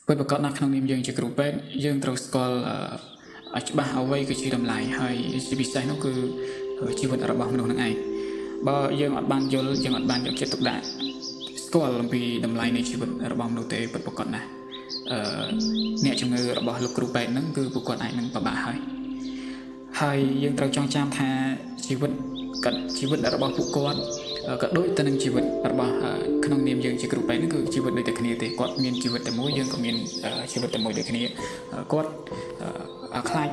ពេលប្រកាសណាក្នុងនាមយើងជាគ្រូពេទ្យយើងត្រូវស្គាល់ច្បាស់អ្វីគឺជាតម្លៃហើយជាពិសេសនោះគឺជីវិតរបស់មនុស្សនឹងឯងបើយើងអត់បានយល់យើងអត់បានយកចិត្តទុកដាក់ស្គាល់អំពីតម្លៃនៃជីវិតរបស់មនុស្សទេពិតប្រាកដណាស់អ្នកជំងឺរបស់លោកគ្រូពេទ្យហ្នឹងគឺពួកគាត់អាចនឹងពិបាកហើយយើងត្រូវចងចាំថាជីវិតរបស់ពួកគាត់ក៏ដូចទៅនឹងជីវិតរបស់ក្នុងនាមយើងជាគ្រូពេទ្យហ្នឹងគឺជីវិតដូចតែគ្នាទេគាត់មានជីវិតតែមួយយើងក៏មានជីវិតតែមួយដូចគ្នាគាត់ខ្លាច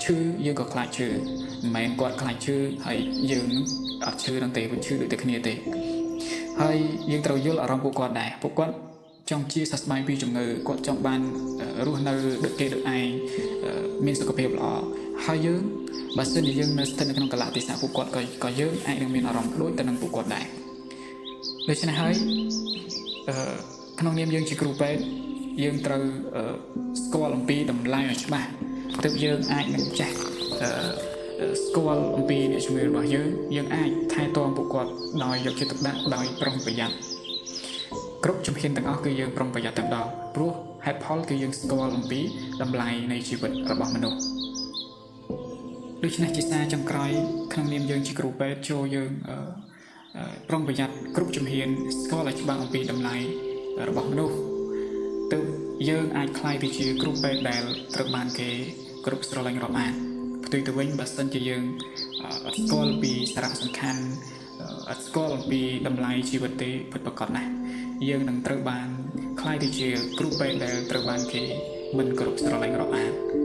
ឈឺយើងក៏ខ្លាចឈឺមិនមែនគាត់ខ្លាចឈឺហើយយើងអត់ឈឺនឹងទេវាឈឺដូចតែគ្នាទេហើយយើងត្រូវយល់អារម្មណ៍ពួកគាត់ដែរពួកគាត់ចង់ជាសះស្បើយពីជំងឺគាត់ចង់បានរស់នៅដូចគេដូចឯងមានសុខភាពល្អហើយយើងបើសិនជាយើងនៅស្ថិតនៅក្នុងកលៈទេសៈពួកគាត់ក៏យើងអាចនឹងមានអារម្មណ៍ដូចទៅនឹងពួកគាត់ដែរដូច្នេះហើយក្នុងនាមយើងជាគ្រូពេទ្យយើងត្រូវស្គាល់អំពីតម្លៃឲ្យច្បាស់ទើបយើងអាចនឹងចេះស្គាល់អំពីអ្នកជំងឺរបស់យើងអាចថែទាំពួកគាត់ដោយយកចិត្តទុកដាក់ដោយប្រុងប្រយ័ត្នគ្រប់ជំហានទាំងអស់គឺយើងប្រុងប្រយ័ត្នទាំងដល់ព្រោះហេតុផលគឺយើងស្គាល់អំពីតម្លៃនៃជីវិតរបស់មនុស្សដូច្នេះជាសារចុងក្រោយក្នុងនាមយើងជាគ្រូពេទ្យចូលយើងប្រុងប្រយ័ត្នគ្រប់ជំហានស្គាល់ឲ្យច្បាស់អំពីតម្លៃរបស់មនុស្សទើបយើងអាចក្លាយទៅជាគ្រូពេទ្យដែលត្រូវបានគេគ្រប់ស្រឡាញ់រាប់អានផ្ទុយទៅវិញបើសិនជាយើងអត់ស្គាល់ពីសារៈសំខាន់អត់ស្គាល់អំពីតម្លៃជីវិតទេពិតប្រាកដណាស់យើងនឹងត្រូវបានក្លាយទៅជាគ្រូពេទ្យដែលត្រូវបានគេមិនគ្រប់ស្រឡាញ់រាប់អាន